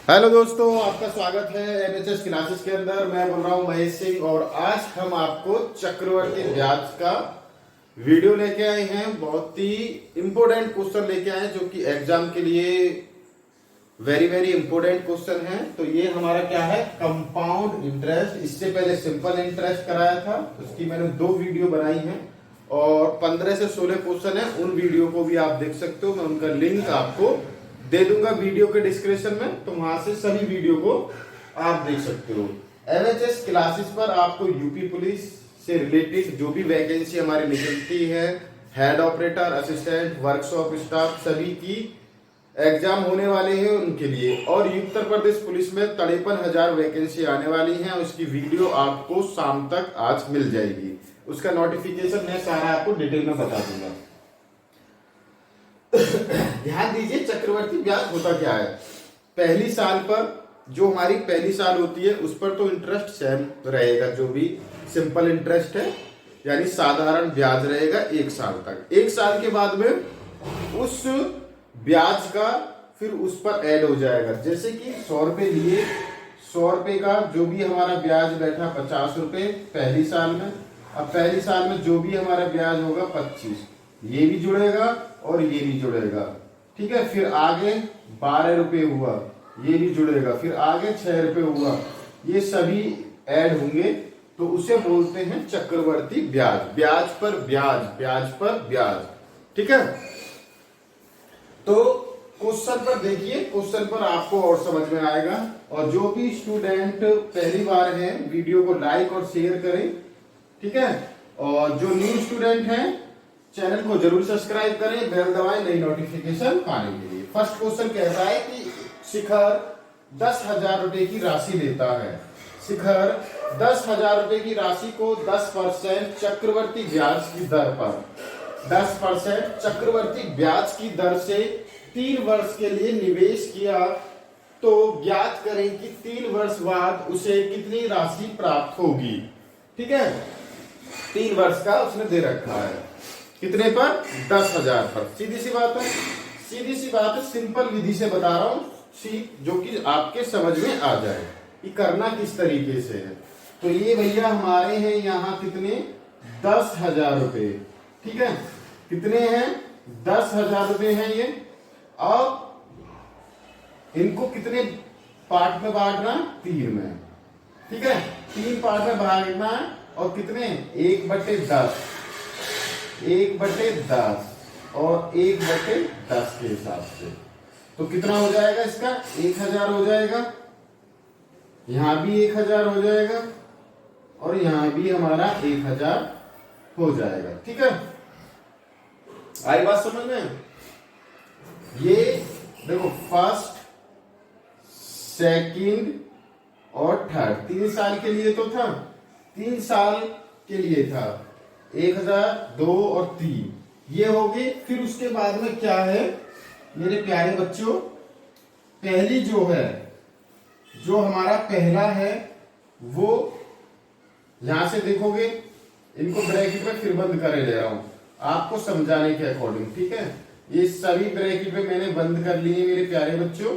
Hello दोस्तों, आपका स्वागत है एमएचएस क्लासेस के अंदर। मैं बोल रहा हूं महेश सिंह और आज हम आपको चक्रवर्ती ब्याज का वीडियो लेके आए हैं। बहुत ही इंपॉर्टेंट क्वेश्चन लेके आए हैं जो कि एग्जाम के लिए वेरी वेरी इंपॉर्टेंट क्वेश्चन है। तो ये हमारा क्या है, कंपाउंड इंटरेस्ट। इससे पहले सिंपल इंटरेस्ट कराया था, उसकी मैंने 2 वीडियो बनाई हैं और 15 से 16 क्वेश्चन है। उन वीडियो को भी आप देख सकते हो, मैं उनका लिंक आपको दे दूंगा वीडियो के डिस्क्रिप्शन में, तो वहां से सभी वीडियो को आप देख सकते हो। एमएचएस क्लासेस पर आपको यूपी पुलिस से रिलेटेड जो भी वैकेंसी हमारी निकलती है, head operator, assistant, workshop staff, सभी की एग्जाम होने वाले हैं उनके लिए। और उत्तर प्रदेश पुलिस में 53,000 वैकेंसी आने वाली है। उसकी वीडियो आपको शाम तक आज मिल जाएगी। उसका नोटिफिकेशन मैं सारा आपको डिटेल में बता दूंगा। ध्यान दीजिए, चक्रवर्ती ब्याज होता क्या है। पहली साल पर जो हमारी पहली साल होती है उस पर तो इंटरेस्ट सेम रहेगा, जो भी सिंपल इंटरेस्ट है, यानी साधारण ब्याज रहेगा 1 साल तक। 1 साल के बाद में उस ब्याज का फिर उस पर ऐड हो जाएगा। जैसे कि 100 रुपए लिए, 100 रुपए का जो भी हमारा ब्याज बैठा 50 रुपए पहली साल में। अब पहली साल में जो भी हमारा ब्याज होगा 25, ये भी जुड़ेगा और ये भी जुड़ेगा। ठीक है, फिर आगे 12 रुपए हुआ, ये भी जुड़ेगा। फिर आगे 6 रुपए हुआ, ये सभी ऐड होंगे, तो उसे बोलते हैं चक्रवर्ती ब्याज। ब्याज पर ब्याज, ब्याज पर ब्याज। ठीक है, तो क्वेश्चन पर देखिए, क्वेश्चन पर आपको और समझ में आएगा। और जो भी स्टूडेंट पहली बार है, वीडियो को लाइक और शेयर करें। ठीक है, और जो न्यू स्टूडेंट हैं चैनल को जरूर सब्सक्राइब करें, बेल दबाएं नई नोटिफिकेशन पाने के लिए। फर्स्ट क्वेश्चन कहता है कि शिखर 10,000 रुपए की राशि लेता है। शिखर 10,000 रुपए की राशि को 10% चक्रवर्ती ब्याज की दर पर, 10% चक्रवर्ती ब्याज की दर से 3 वर्ष के लिए निवेश किया, तो ज्ञात करें कि 3 वर्ष बाद उसे कितनी राशि प्राप्त होगी। ठीक है, 3 वर्ष का उसने दे रखा है। कितने पर? 10,000 पर। सीधी सी बात है, सीधी सी बात है, सिंपल विधि से बता रहा हूं, जो कि आपके समझ में आ जाए कि करना किस तरीके से है। तो ये भैया हमारे हैं यहाँ कितने, 10,000 रुपए। ठीक है, कितने हैं? 10,000 रुपए हैं ये। अब इनको कितने पार्ट में बांटना? 3 में। ठीक है, 3 पार्ट में बांटना है। और कितने? 1/10, 1/10 और 1/10 के हिसाब से। तो कितना हो जाएगा इसका? 1,000 हो जाएगा। यहां भी 1,000 हो जाएगा और यहां भी हमारा 1,000 हो जाएगा। ठीक है, आई बात समझ में? ये देखो, फर्स्ट, सेकंड और थर्ड 3 साल के लिए तो था, 3 साल के लिए था 1,000, 2 और 3 ये हो गए। फिर उसके बाद में क्या है मेरे प्यारे बच्चों, पहली जो है, जो हमारा पहला है वो यहां से देखोगे, इनको ब्रैकेट में फिर बंद करे ले रहा हूं आपको समझाने के अकॉर्डिंग। ठीक है, ये सभी ब्रैकेट में मैंने बंद कर लिए मेरे प्यारे बच्चों।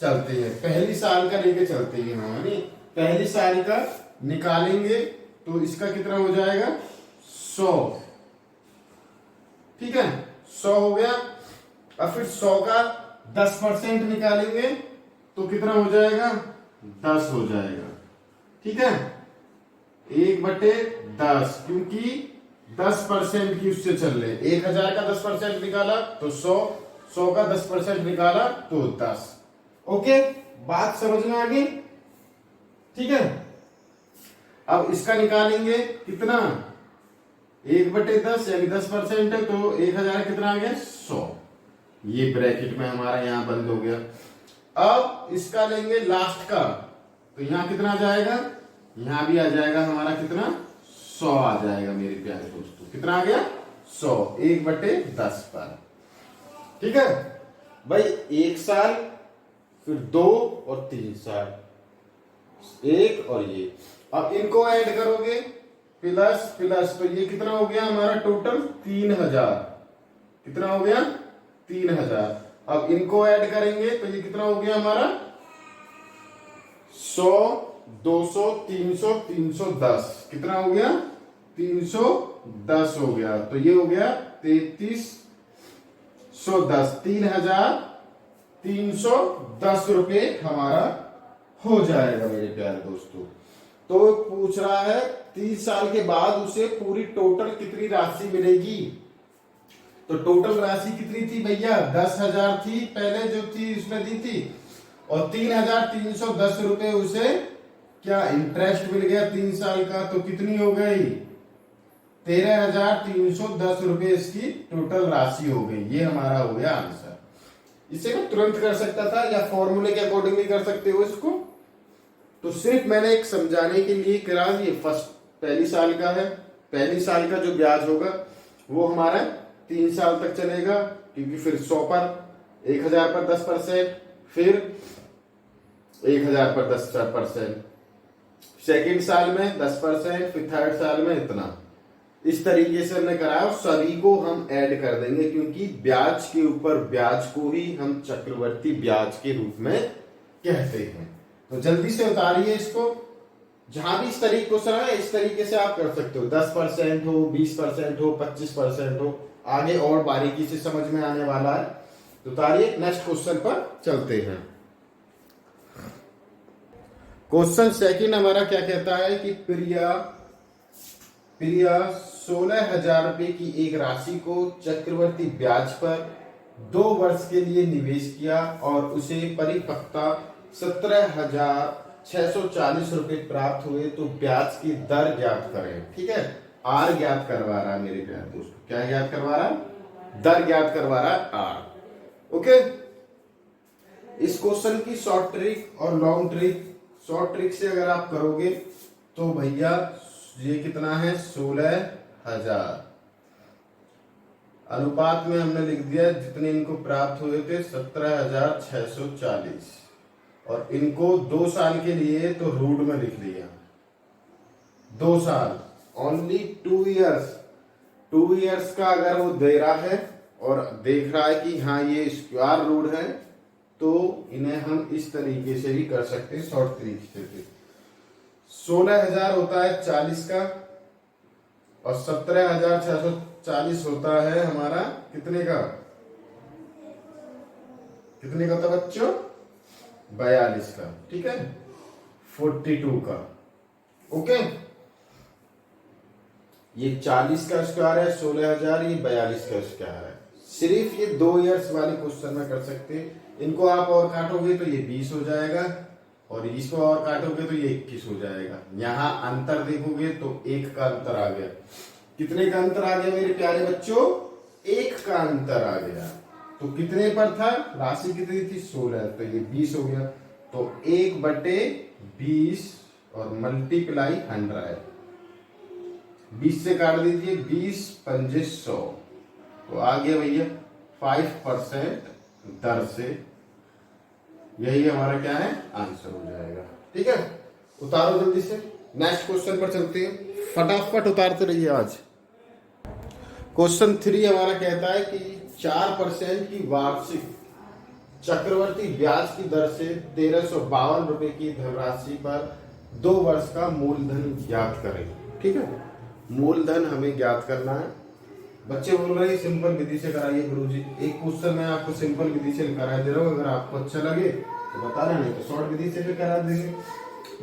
चलते हैं, पहली साल का लेके चलते हैं। हमारी पहली साल का निकालेंगे तो इसका कितना हो जाएगा? 100। ठीक है, 100 हो गया। अब फिर 100 का 10% निकालेंगे तो कितना हो जाएगा? 10 हो जाएगा। ठीक है, 1/10, क्योंकि 10% की उससे चल रहे। 1,000 का 10% निकाला तो 100, 100 का 10% निकाला तो 10। ओके, बात समझ में आ गई? ठीक है, अब इसका निकालेंगे कितना? 1/10 यानी 10% है, तो 1,000 कितना आ गया? 100। ये ब्रैकेट में हमारा यहां बंद हो गया। अब इसका लेंगे लास्ट का, तो यहां कितना जाएगा? यहां भी आ जाएगा हमारा कितना? 100 आ जाएगा मेरे प्यारे दोस्तों। कितना आ गया? 100, 1/10 पर। ठीक है भाई, 1 साल, फिर 2 और 3 साल, 1 और ये। अब इनको ऐड करोगे प्लस प्लस, तो ये कितना हो गया हमारा टोटल? 3,000। कितना हो गया? 3,000। अब इनको ऐड करेंगे तो ये कितना हो गया हमारा? 100, 200, 300, 310, कितना हो गया? 310 हो गया। तो ये हो गया 3310, 3310 रुपये हमारा हो जाएगा मेरे प्यारे दोस्तों। तो पूछ रहा है 30 साल के बाद उसे पूरी टोटल कितनी राशि मिलेगी। तो टोटल राशि कितनी थी भैया? 10,000 थी पहले जो थी उसमें दी थी, और 3,310 रुपए उसे क्या इंटरेस्ट मिल गया 3 साल का। तो कितनी हो गई? 13,310 रुपए इसकी टोटल राशि हो गई। ये हमारा हो गया आंसर। इसे मैं तुरंत कर सकता था या फॉर्मूले के अकॉर्डिंग भी कर सकते हो इसको। तो सिर्फ मैंने एक समझाने के लिए करा। ये पहली साल का है। पहली साल का जो ब्याज होगा वो हमारा 3 साल तक चलेगा, क्योंकि फिर 100 पर 1,000 पर 10%, फिर 1,000 पर 10%, सेकेंड साल में 10%, फिर थर्ड साल में इतना। इस तरीके से हमने कराया और सभी को हम ऐड कर देंगे, क्योंकि ब्याज के ऊपर ब्याज को ही हम चक्रवर्ती ब्याज के रूप में कहते हैं। तो जल्दी से उतारिए इसको। जहां भी इस तरीके से है इस तरीके से आप कर सकते हो। 10% हो, 20% हो, 25% हो, आगे और बारीकी से समझ में आने वाला है। तो उतारिए। नेक्स्ट क्वेश्चन पर चलते हैं। क्वेश्चन सेकंड हमारा क्या कहता है कि प्रिया 16,000 रुपए की एक राशि को चक्रवर्ती ब्याज पर 2 वर्ष के लिए निवेश किया और उसे परिपक्वता 17,640 रुपए प्राप्त हुए। तो ब्याज की दर ज्ञात करें। ठीक है, आर ज्ञात करवा रहा है मेरे प्यारे दोस्तों। क्या ज्ञात करवा रहा है? दर ज्ञात करवा रहा है, आर। ओके, इस क्वेश्चन की शॉर्ट ट्रिक और लॉन्ग ट्रिक। शॉर्ट ट्रिक से अगर आप करोगे तो भैया ये कितना है? 16,000 अनुपात में हमने लिख दिया जितने इनको प्राप्त हुए थे 17,640, और इनको 2 साल के लिए तो रूट में लिख लिया। 2 साल, ओनली 2 इयर्स। 2 इयर्स का अगर वो दे रहा है और देख रहा है कि हाँ ये स्क्वायर रूट है, तो इन्हें हम इस तरीके से भी कर सकते हैं, शॉर्ट तरीके से। 16,000 होता है 40 का, और 17,640 होता है हमारा कितने का? कितने का था बच्चों? 42 का। ठीक है, 42 का। ओके, ये 40 का स्क्वायर है 16,000, ये 42 का स्क्वायर है। सिर्फ ये 2 इयर्स वाले क्वेश्चन में कर सकते हैं। इनको आप और काटोगे तो ये 20 हो जाएगा, और इसको और काटोगे तो ये 21 हो जाएगा। यहां अंतर देखोगे तो 1 का अंतर आ गया। कितने का अंतर आ गया मेरे प्यारे बच्चों? 1 का अंतर आ गया। तो कितने पर था? राशि कितनी थी? 16, तो ये 20 हो गया। तो 1/20 और मल्टीप्लाई 100, 20 से काट दीजिए, 20 पंजे 100, तो आ गया भैया 5% दर से। यही हमारा क्या है? आंसर हो जाएगा। ठीक है, उतारो जल्दी से। नेक्स्ट क्वेश्चन पर चलते हैं, फटाफट उतारते रहिए आज। क्वेश्चन 3 हमारा कहता है कि 4% की वार्षिक चक्रवर्ती ब्याज की दर से 1,352 रुपए की धनराशि पर 2 वर्ष का मूलधन ज्ञात करें। ठीक है, मूलधन हमें ज्ञात करना है। बच्चे बोल रहे हैं सिंपल विधि से कराइए गुरुजी। एक क्वेश्चन मैं आपको सिंपल विधि से करा दे रहा हूँ, अगर आपको अच्छा लगे तो बताना, नहीं तो शॉर्ट विधि से भी करा देंगे।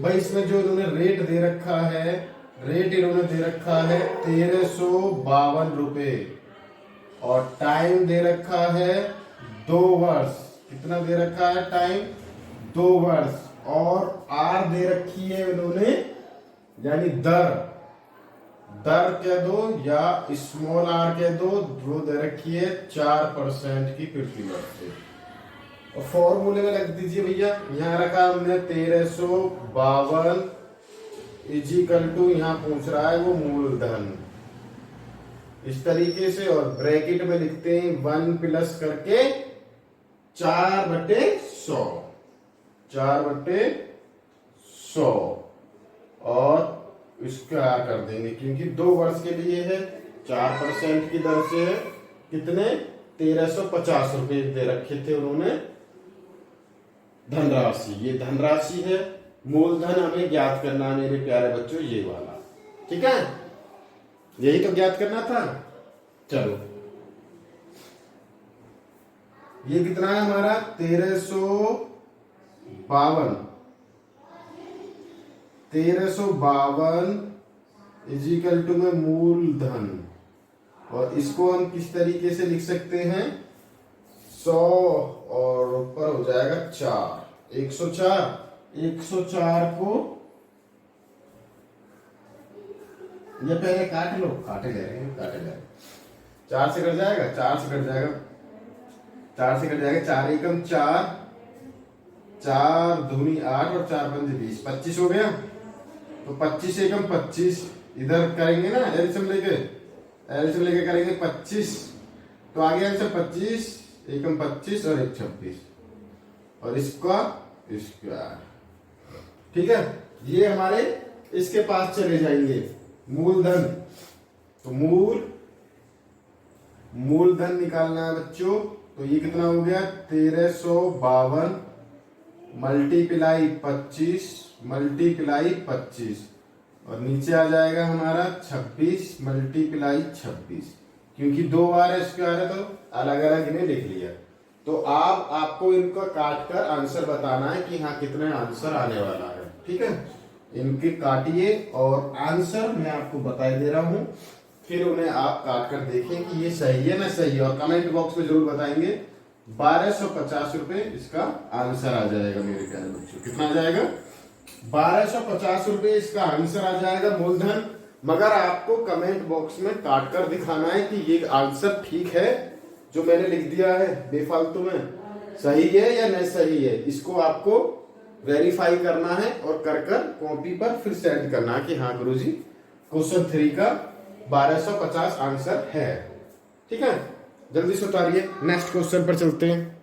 भाई इसमें जो इन्होंने रेट दे रखा है, रेट इन्होंने दे रखा है 1,352 रुपए, और टाइम दे रखा है 2 वर्ष। कितना दे रखा है टाइम? 2 वर्ष। और आर दे रखी है इन्होंने, यानी दर कह दो या स्मॉल आर कह दो, वो दे रखी है 4% की प्रति वर्ष से। और फॉर्मूले में रख दीजिए भैया, यहां रखा हमने 1,352 इजिकल टू, यहां पूछ रहा है वो मूलधन, इस तरीके से। और ब्रैकेट में लिखते हैं 1 प्लस करके 4/100, 4/100, और इसका कर देंगे क्योंकि 2 वर्ष के लिए है, 4% की दर से है। कितने? 1,350 रुपए दे रखे थे उन्होंने धनराशि। ये धनराशि है, मूलधन हमें ज्ञात करना है मेरे प्यारे बच्चों, ये वाला। ठीक है, यही तो ज्ञात करना था। चलो, ये कितना है हमारा 1352 इजिकल टू में मूलधन, और इसको हम किस तरीके से लिख सकते हैं, 100 और ऊपर हो जाएगा 4, 104 को ये पहले काट लो, काटे ले रहे हैं, काटे ले रहे हैं। 4 से कट जाएगा, 4 से कट जाएगा, 4 से कट जाएगा, 4 एकम 4, 4 दूनी 8 और 4 पंजे 20, 25 हो गया। तो 25 एकम 25 इधर करेंगे ना, एलसीएम लेके करेंगे 25, तो आगे आंसर 25 एकम 25 और 1 26 और इसका स्क्वायर। ठीक है, ये हमारे इसके पास चले जाएंगे मूलधन। तो मूलधन निकालना है बच्चों, तो ये कितना हो गया 1352 मल्टीप्लाई 25 और नीचे आ जाएगा हमारा 26 मल्टीप्लाई 26, क्योंकि 2 बार स्क्वायर है तो अलग अलग इन्हें लिख लिया। तो आपको इनको काट कर आंसर बताना है कि हाँ कितने आंसर आने वाला है। ठीक है, इनके काटिए और आंसर मैं आपको बता दे रहा हूं, फिर उन्हें आप काट कर देखें कि ये सही है ना सही है, और कमेंट बॉक्स में जरूर बताएंगे। 1250 रुपए इसका आंसर आ जाएगा मेरे प्यारे बच्चों। कितना आ जाएगा, 1250 रुपए इसका आंसर आ जाएगा मूलधन। मगर आपको कमेंट बॉक्स में काट कर दिखाना है कि ये आंसर ठीक है जो मैंने लिख दिया है बेफालतू में, सही है या नहीं सही है। इसको आपको वेरीफाई करना है और कर कॉपी पर फिर सेंड करना है कि हाँ गुरुजी क्वेश्चन 3 का 1250 आंसर है। ठीक है, जल्दी से उतारिए, नेक्स्ट क्वेश्चन पर चलते हैं।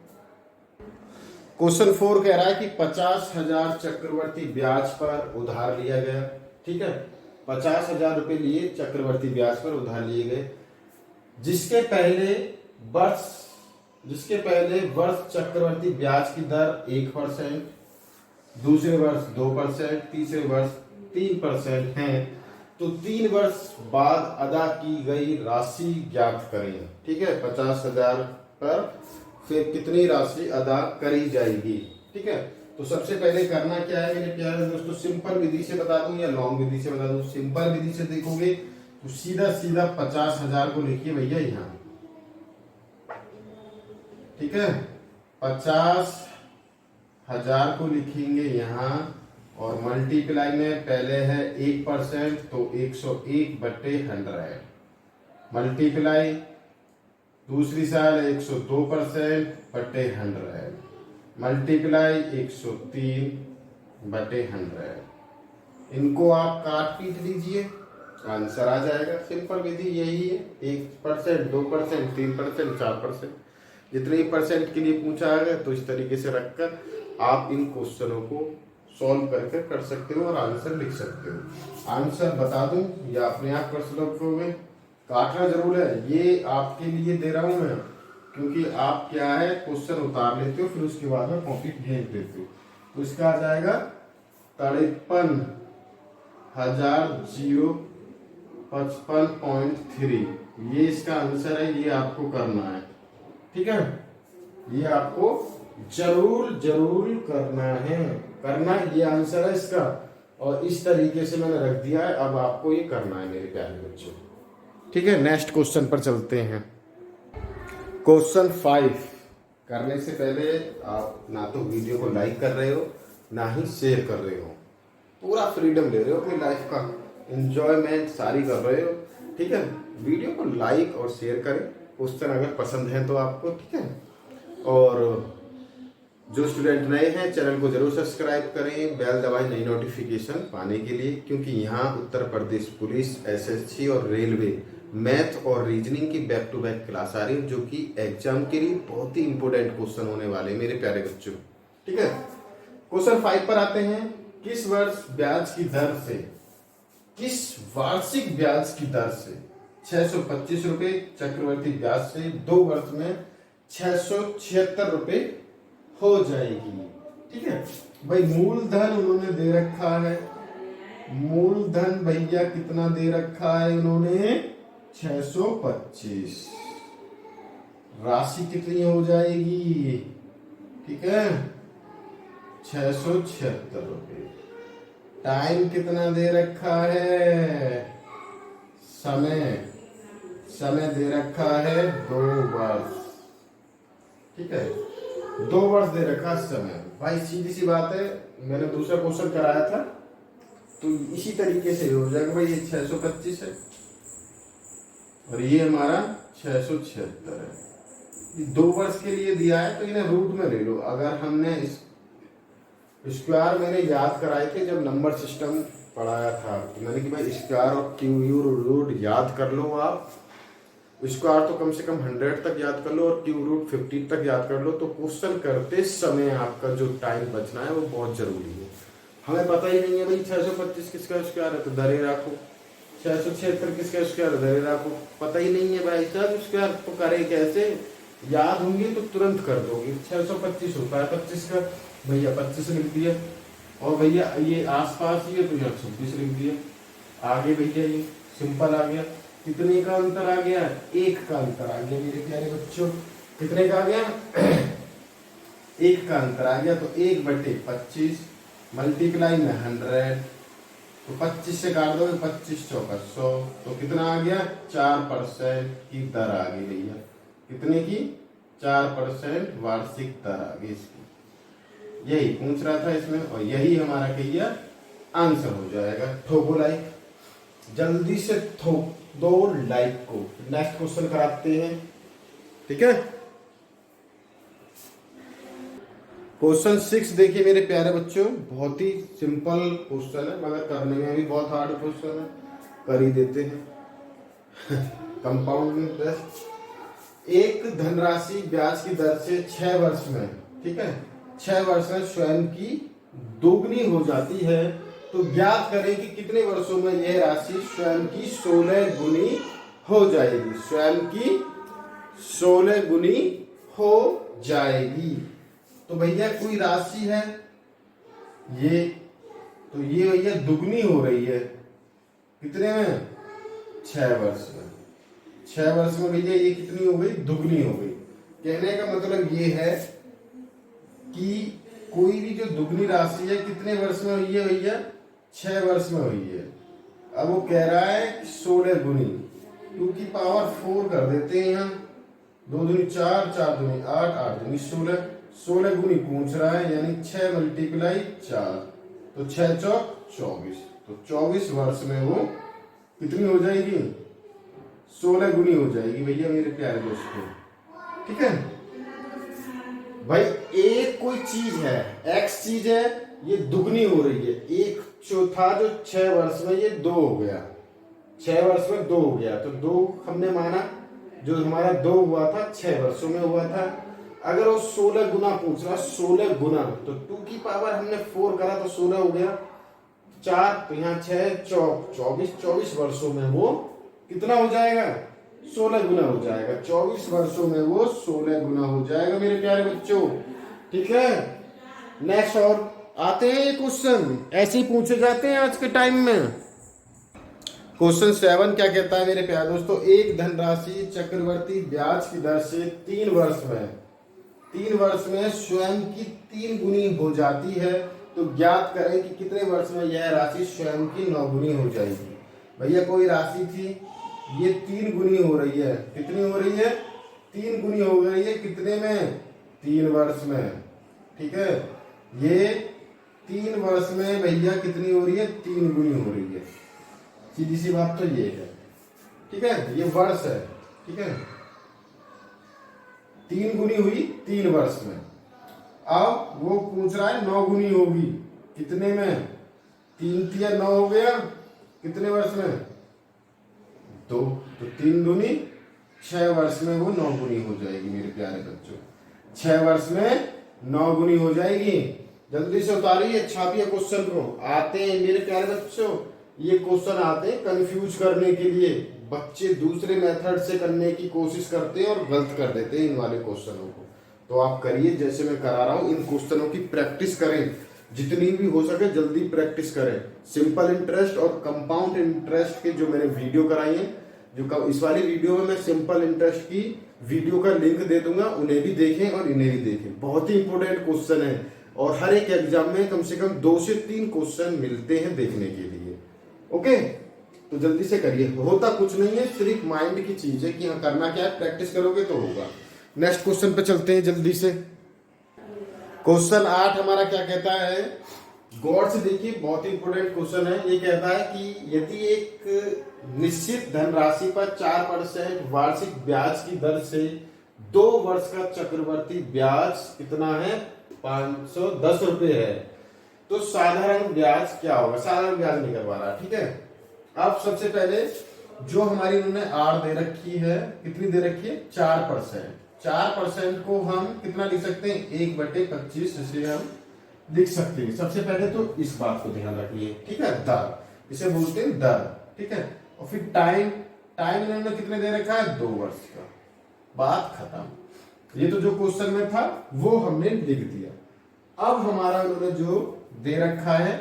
क्वेश्चन 4 कह रहा है कि 50,000 चक्रवर्ती ब्याज पर उधार लिया गया। ठीक है, 50,000 रुपए लिए चक्रवर्ती ब्याज पर उधार लिए गए, जिसके पहले वर्ष चक्रवर्ती ब्याज की दर 1%, दूसरे वर्ष 2%, तीसरे वर्ष 3% है। तो 3 वर्ष बाद अदा की गई राशि ज्ञात करें। ठीक है, 50,000 पर फिर कितनी राशि अदा करी जाएगी। ठीक है, तो सबसे पहले करना क्या है मेरे प्यारे दोस्तों, सिंपल विधि से बता दूं या लॉन्ग विधि से बता दूं। सिंपल विधि से देखोगे तो सीधा 50,000 को लिखिए भैया यहाँ। ठीक है, 50,000 को लिखेंगे यहाँ और मल्टीप्लाई में पहले है 1% तो 101/100 मल्टीप्लाई दूसरी साल 102%/100 मल्टीप्लाई 103/100। इनको आप काट पीट दीजिए, आंसर आ जाएगा। सिंपल विधि यही है, 1%, 2%, 3%, 4%, जितने परसेंट के लिए पूछा है तो इस तरीके से रखकर आप इन क्वेश्चनों को सॉल्व करके कर सकते हो और आंसर लिख सकते हो। आंसर बता दूं या अपने आप कर सकते, काटना जरूर है, ये आपके लिए दे रहा हूं मैं, क्योंकि आप क्या है क्वेश्चन उतार लेते हो फिर उसके बाद में कॉपी भेज देते हो। तो इसका आ जाएगा 53,055.3, ये इसका आंसर है, ये आपको करना है। ठीक है, ये आपको जरूर करना है, ये आंसर है इसका, और इस तरीके से मैंने रख दिया है। अब आपको ये करना है मेरे प्यारे बच्चों। ठीक है, नेक्स्ट क्वेश्चन पर चलते हैं। क्वेश्चन 5 करने से पहले आप ना तो वीडियो को लाइक कर रहे हो ना ही शेयर कर रहे हो, पूरा फ्रीडम ले रहे हो अपनी लाइफ का, एंजॉयमेंट सारी कर रहे हो। ठीक है, वीडियो को लाइक और शेयर करें, क्वेश्चन अगर पसंद है तो आपको। ठीक है, और जो स्टूडेंट नए हैं चैनल को जरूर सब्सक्राइब करें, बेल दबाएं नई नोटिफिकेशन पाने के लिए, क्योंकि यहाँ उत्तर प्रदेश पुलिस, एसएससी और रेलवे मैथ और रीजनिंग की बैक टू बैक क्लास आ रही है, जो कि एग्जाम के लिए बहुत ही इंपॉर्टेंट क्वेश्चन होने वाले हैं मेरे प्यारे बच्चों। ठीक है, क्वेश्चन 5 पर आते हैं। किस वर्ष ब्याज की दर से, किस वार्षिक ब्याज की दर से 625 रुपए चक्रवर्ती ब्याज से 2 वर्ष में 676 रुपए हो जाएगी। ठीक है भाई। मूलधन उन्होंने दे रखा है, मूलधन भैया कितना दे रखा है उन्होंने 625। राशि कितनी हो जाएगी, ठीक है 676 रुपये। टाइम कितना दे रखा है, समय, समय दे रखा है 2 वर्ष, ठीक है 2 वर्ष दे रखा समय। भाई सीधी सी बात है, मैंने दूसरा क्वेश्चन कराया था तो इसी तरीके से हो जाएगा भाई। ये 625 है और ये हमारा 676 है। ये 2 वर्ष के लिए दिया है तो इन्हें रूट में ले लो। अगर हमने स्क्वायर मैंने याद कराए थे जब नंबर सिस्टम पढ़ाया था, तो मैंने कि भाई स्क्वायर और क्यू रूट याद कर लो आप। स्क्वायर तो कम से कम 100 तक याद कर लो और क्यू रूट 50 तक याद कर लो। तो क्वेश्चन करते समय आपका जो टाइम बचना है वो बहुत जरूरी है। हमें पता ही नहीं है भाई 625 किसका स्क्वायर है तो धरे रखो, 676 किसका स्क्वायर है धरे रखो। पता ही नहीं है भाई साहब स्क्वायर तो करे कैसे, याद होंगे तो तुरंत कर दोगे। 625 होता है 25 का, भैया 25 लिख दिया। और भैया ये आसपास ही है तो यहाँ 26 लिख दिया। आगे भैया ये सिंपल आ गया। कितने का अंतर आ गया, 1 का अंतर आ गया मेरे प्यारे बच्चों। कितने का आ गया 1 का अंतर आ गया। तो 1/25 मल्टीप्लाई में 100, तो 25 से काट दोगे 25 चौका 100, तो कितना आ गया 4% की दर आ गई भैया। कितने की 4% वार्षिक दर आ गई इसकी। यही पूछ रहा था इसमें और यही हमारा कहिए आंसर हो जाएगा। ठोको लाइक, जल्दी से ठोक दो लाइक को। नेक्स्ट क्वेश्चन कराते हैं, ठीक है। क्वेश्चन 6 देखिए मेरे प्यारे बच्चों, बहुत ही सिंपल क्वेश्चन है मगर करने में भी बहुत हार्ड क्वेश्चन है, कर ही देते हैं। कंपाउंड इंटरेस्ट, एक धनराशि ब्याज की दर से 6 वर्ष में, ठीक है 6 वर्ष में स्वयं की दोगुनी हो जाती है। तो ज्ञात करें कि कितने वर्षों में यह राशि स्वयं की 16 गुनी हो जाएगी, स्वयं की 16 गुनी हो जाएगी। तो भैया कोई राशि है ये, तो ये भैया दुगनी हो रही है कितने में 6 वर्ष में। 6 वर्ष में भैया ये कितनी हो गई, दुगनी हो गई। कहने का मतलब ये है कि कोई भी जो दुगनी राशि है कितने वर्ष में हुई है भैया, 6 वर्ष में हुई है। अब वो कह रहा है कि 16 गुनी, 2 की पावर 4 कर देते हैं यहाँ, 2 दूनी 4, 4 दूनी 8, 8 दूनी 16, 16 गुनी पूछ रहा है यानी 6 मल्टीप्लाई 4, तो 6 चौक 24, तो 24 वर्ष में वो कितनी हो जाएगी 16 गुनी हो जाएगी भैया मेरे प्यारे दोस्तों, ठीक है भाई। एक कोई चीज है, एक्स चीज है, ये दुगनी हो रही है। एक चौथा जो 6 वर्ष में ये 2 हो गया, 6 वर्ष में 2 हो गया, तो 2 हमने माना जो हमारा 2 हुआ था 6 वर्षों में हुआ था। अगर वो 16 गुना पूछ रहा, 16 गुना, तो 2 की पावर हमने 4 करा तो 16 हो गया 4, तो यहाँ 6 चौक 24, 24 वर्षों में वो कितना हो जाएगा 16 गुना हो जाएगा। 24 वर्षों में वो 16 गुना हो जाएगा मेरे प्यारे बच्चों, ठीक है। नेक्स्ट और आते हैं ये क्वेश्चन, ऐसे ही पूछे जाते हैं आज के टाइम में। क्वेश्चन 7 क्या कहता है मेरे प्यारे दोस्तों, एक धनराशि चक्रवर्ती ब्याज की दर से 3 वर्ष में स्वयं की 3 गुनी हो जाती है। तो ज्ञात करें कि कितने वर्ष में यह राशि स्वयं की 9 गुनी हो जाएगी। भैया कोई राशि थी, ये 3 गुनी हो रही है, कितनी हो रही है 3 गुनी हो गई है, कितने में 3 वर्ष में, ठीक है। ये 3 वर्ष में भैया कितनी हो रही है 3 गुनी हो रही है, सीधी सी बात तो ये है, ठीक है। ये वर्ष है, ठीक है 3 गुनी हुई 3 वर्ष में। अब वो पूछ रहा है 9 गुनी होगी कितने में, 3 तिया 9 हो गया, कितने वर्ष में 2, तो 3 दूनी 6 वर्ष में वो 9 गुनी हो जाएगी मेरे प्यारे बच्चों, 6 वर्ष में 9 गुनी हो जाएगी। जल्दी से उतारिए, छापिए क्वेश्चन को। आते हैं मेरे प्यारे बच्चों, ये क्वेश्चन आते हैं कंफ्यूज करने के लिए, बच्चे दूसरे मेथड से करने की कोशिश करते हैं और गलत कर देते हैं इन वाले क्वेश्चनों को। तो तो आप करिए जैसे मैं करा रहा हूँ, इन क्वेश्चनों की प्रैक्टिस करें, जितनी भी हो सके जल्दी प्रैक्टिस करें। सिंपल इंटरेस्ट और कंपाउंड इंटरेस्ट के जो मैंने वीडियो कराई है, जो इस वाली वीडियो में मैं सिंपल इंटरेस्ट की वीडियो का लिंक दे दूंगा, उन्हें भी देखें और इन्हें भी देखें। बहुत ही इंपॉर्टेंट क्वेश्चन है और हर एक एग्जाम में कम से कम 2 से 3 क्वेश्चन मिलते हैं देखने के लिए। ओके, तो जल्दी से करिए, होता कुछ नहीं है, सिर्फ माइंड की चीज है कि हाँ करना क्या है, प्रैक्टिस करोगे तो होगा। नेक्स्ट क्वेश्चन पे चलते हैं जल्दी से। क्वेश्चन 8 हमारा क्या कहता है, गौर से देखिए, बहुत इंपोर्टेंट क्वेश्चन है। ये कहता है कि यदि एक निश्चित धनराशि पर 4% वार्षिक ब्याज की दर से 2 वर्ष का चक्रवर्ती ब्याज कितना है, 510 रुपए है, तो साधारण ब्याज क्या होगा। साधारण ब्याज नहीं करवा रहा, ठीक है। अब सबसे पहले जो हमारी उन्होंने आर दे रखी है, कितनी दे रखी है, 4%। 4% को हम कितना लिख सकते हैं, 1/25, इसे हम लिख सकते हैं। सबसे पहले तो इस बात को ध्यान रखिए, ठीक है, दर, इसे बोलते हैं दर, ठीक है। और फिर टाइम इन्होंने कितने दे रखा है, 2 वर्ष का, बात खत्म। ये तो जो क्वेश्चन में था वो हमने लिख दिया। अब हमारा उन्होंने जो दे रखा है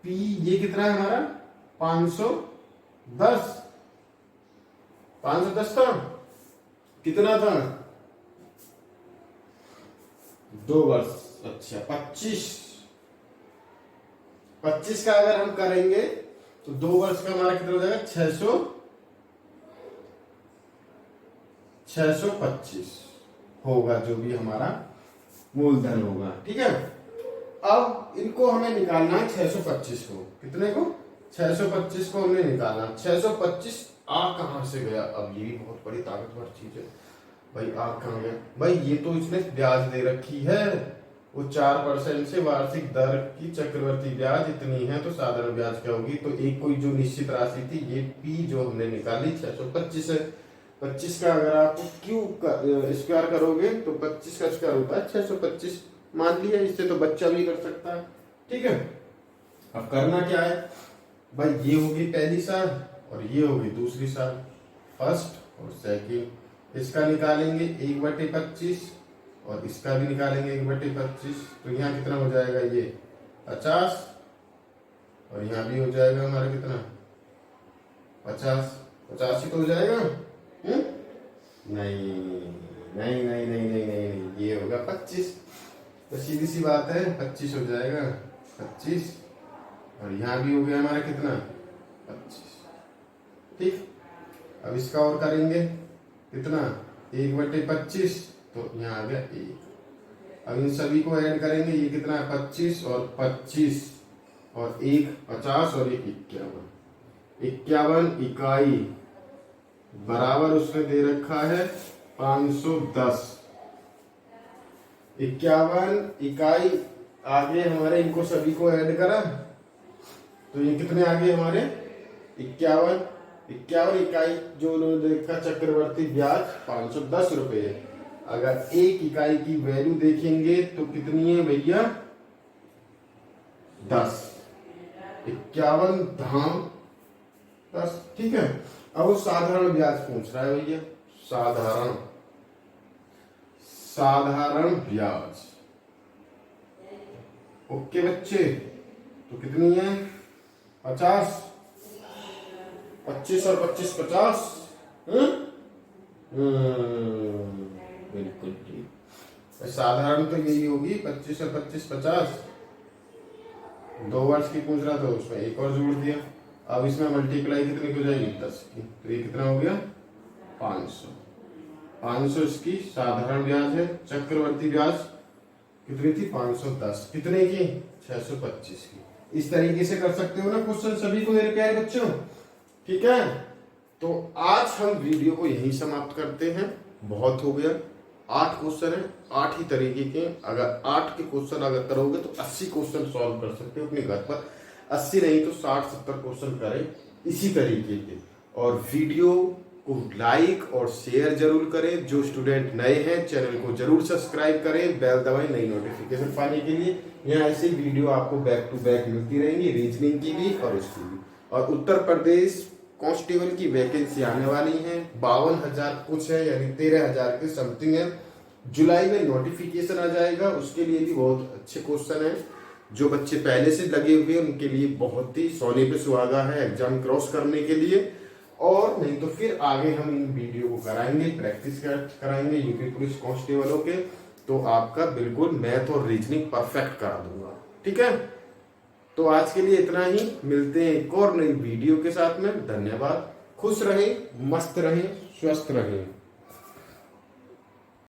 पी, ये कितना है हमारा, 510 था, कितना था, 2 वर्ष, अच्छा 25 का अगर हम करेंगे तो 2 वर्ष का हमारा कितना हो जाएगा, 625 होगा, जो भी हमारा मूलधन होगा, ठीक है। अब इनको हमें निकालना है 625 को, कितने को, 625 को हमने निकालना। 625 आ कहां से गया, अब ये भी बहुत बड़ी ताकतवर चीज है भाई। आ कहां गया भाई, ये तो इसने ब्याज दे रखी है, वो 4% से वार्षिक दर की चक्रवर्ती ब्याज इतनी है, तो साधारण ब्याज क्या होगी। तो एक कोई जो निश्चित राशि थी, ये पी जो हमने निकाली 625 है। 25 का अगर आप क्यू स्क्वायर करोगे तो 25 का स्क्वायर होता है 625, मान लिया, इससे तो बच्चा भी कर सकता है, ठीक है। अब करना क्या है भाई, ये होगी पहली साल और ये होगी दूसरी साल, फर्स्ट और सेकंड। इसका निकालेंगे 1/25 और इसका भी निकालेंगे 1/25, तो यहाँ कितना हो जाएगा, ये 50 और यहाँ भी हो जाएगा हमारा कितना, 50 ही तो हो जाएगा। नहीं नहीं नहीं नहीं नहीं नहीं, ये होगा 25, तो सीधी सी बात है 25 हो जाएगा, 25 और यहाँ भी हो गया हमारा कितना, 25, ठीक। अब इसका और करेंगे कितना, 1/25, तो यहाँ आ गया 1। अब इन सभी को ऐड करेंगे, ये कितना है, 25 और 25 और 1 50 और 1 51 इकाई बराबर उसने दे रखा है 510। 51 इकाई आगे हमारे, इनको सभी को ऐड करा तो ये कितने आगे हमारे, 51 इकाई जो उन्होंने देखा चक्रवर्ती ब्याज 510 रुपए है। अगर एक इकाई की वैल्यू देखेंगे तो कितनी है भैया, 10, 51 धाम 10, ठीक है। अब वो साधारण ब्याज पूछ रहा है भैया, साधारण ब्याज, ओके बच्चे, तो कितनी है, 50, 25 और 25 50, बिल्कुल ठीक। साधारण तो यही होगी, 25 और 25 50, 2 वर्ष की पूछ रहा था, उसमें एक और जोड़ दिया। अब इसमें मल्टीप्लाई कितनी हो जाएगी, 10 की, तो ये कितना हो गया, 500 इसकी साधारण ब्याज है। चक्रवर्ती ब्याज कितनी थी, 510, कितने की, 625 की। इस तरीके से कर सकते हो ना क्वेश्चन सभी को मेरे प्यारे बच्चों, ठीक है। तो आज हम वीडियो को यहीं समाप्त करते हैं, बहुत हो गया, 8 क्वेश्चन है, 8 ही तरीके के। अगर 8 के क्वेश्चन अगर करोगे तो 80 क्वेश्चन सॉल्व कर सकते हो अपने घर पर, 80 नहीं तो 60-70 क्वेश्चन करें इसी तरीके के। और वीडियो को लाइक और शेयर जरूर करें। जो स्टूडेंट नए हैं चैनल को जरूर सब्सक्राइब करें, बेल दबाएं नई नोटिफिकेशन पाने के लिए। यहाँ ऐसी वीडियो आपको बैक टू बैक मिलती रहेंगी, रीजनिंग की भी और उसकी भी। और उत्तर प्रदेश कांस्टेबल की वैकेंसी आने वाली है, 52,000 कुछ है, यानी 13,000 के समथिंग है। जुलाई में नोटिफिकेशन आ जाएगा, उसके लिए भी बहुत अच्छे क्वेश्चन है। जो बच्चे पहले से लगे हुए हैं उनके लिए बहुत ही सोने पे सुहागा है एग्जाम क्रॉस करने के लिए। और नहीं तो फिर आगे हम इन वीडियो को कराएंगे, प्रैक्टिस कराएंगे यूपी पुलिस कांस्टेबलों के, तो आपका बिल्कुल मैथ और रीजनिंग परफेक्ट करा दूंगा। ठीक है, तो आज के लिए इतना ही, मिलते हैं एक और नई वीडियो के साथ में। धन्यवाद, खुश रहें, मस्त रहें, स्वस्थ रहें।